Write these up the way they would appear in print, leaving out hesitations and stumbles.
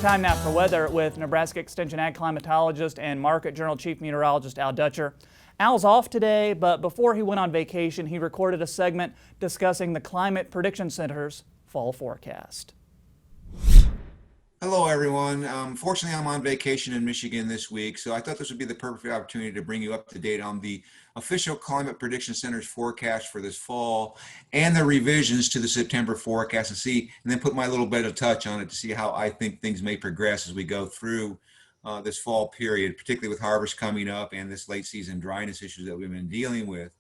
Time now for weather with Nebraska Extension Ag Climatologist and Market Journal Chief Meteorologist Al Dutcher. Al's off today, but before he went on vacation, he recorded a segment discussing the Climate Prediction Center's fall forecast. Hello, everyone. Fortunately, I'm on vacation in Michigan this week, so I thought this would be the perfect opportunity to bring you up to date on the official Climate Prediction Center's forecast for this fall and the revisions to the September forecast and then put my little bit of touch on it to see how I think things may progress as we go through this fall period, particularly with harvest coming up and this late season dryness issues that we've been dealing with.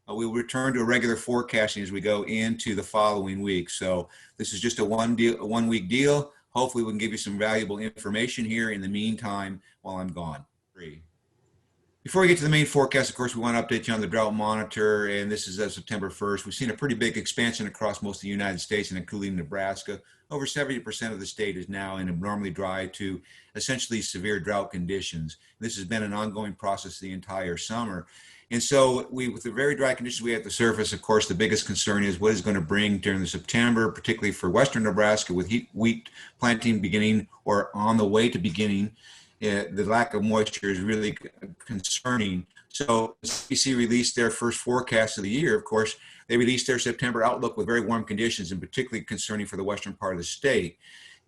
We will return to a regular forecasting as we go into the following week. So this is just a one week deal. Hopefully we can give you some valuable information here in the meantime while I'm gone. Before we get to the main forecast, of course, we want to update you on the drought monitor, and this is as September 1st. We've seen a pretty big expansion across most of the United States and including Nebraska. Over 70% of the state is now in abnormally dry to essentially severe drought conditions. This has been an ongoing process the entire summer. And so with the very dry conditions we have at the surface, of course, the biggest concern is what is going to bring during the September, particularly for western Nebraska with wheat planting beginning or on the way to beginning. The lack of moisture is really concerning. So CPC released their first forecast of the year. Of course, they released their September outlook with very warm conditions and particularly concerning for the western part of the state.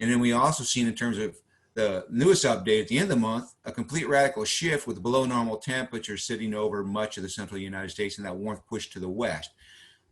And then we also seen in terms of the newest update at the end of the month, a complete radical shift with below normal temperatures sitting over much of the central United States and that warmth pushed to the west.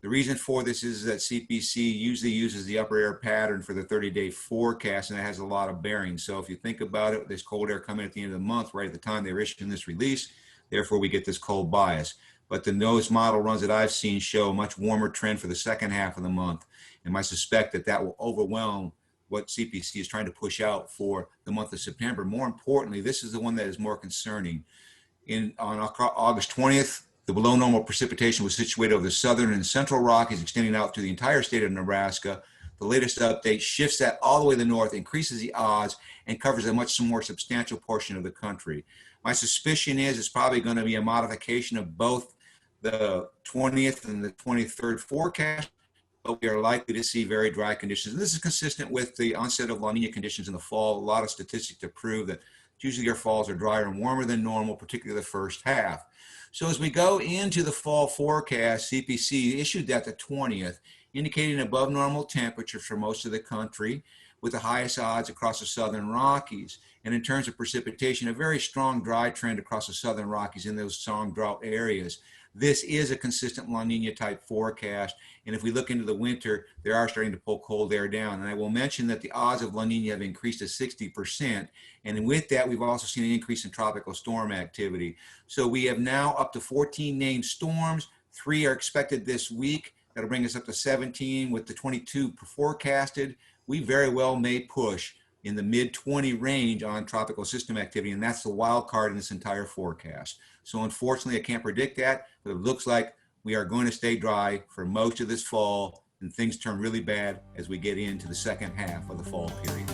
The reason for this is that CPC usually uses the upper air pattern for the 30-day forecast, and it has a lot of bearings. So if you think about it, this cold air coming at the end of the month, right at the time they were issuing this release, therefore we get this cold bias. But the nose model runs that I've seen show a much warmer trend for the second half of the month, and I suspect that will overwhelm what CPC is trying to push out for the month of September. More importantly, this is the one that is more concerning. On August 20th, the below normal precipitation was situated over the southern and central Rockies, extending out to the entire state of Nebraska. The latest update shifts that all the way to the north, increases the odds, and covers a much more substantial portion of the country. My suspicion is it's probably going to be a modification of both the 20th and the 23rd forecast, but we are likely to see very dry conditions. And this is consistent with the onset of La Nina conditions in the fall. A lot of statistics to prove that usually our falls are drier and warmer than normal, particularly the first half. So as we go into the fall forecast, CPC issued that the 20th, indicating above normal temperatures for most of the country with the highest odds across the southern Rockies. And in terms of precipitation, a very strong dry trend across the southern Rockies in those strong drought areas. This is a consistent La Nina type forecast. And if we look into the winter, they are starting to pull cold air down. And I will mention that the odds of La Nina have increased to 60%. And with that, we've also seen an increase in tropical storm activity. So we have now up to 14 named storms. 3 are expected this week. That'll bring us up to 17 with the 22 forecasted. We very well may push in the mid-20 range on tropical system activity, and that's the wild card in this entire forecast. So unfortunately, I can't predict that, but it looks like we are going to stay dry for most of this fall, and things turn really bad as we get into the second half of the fall period.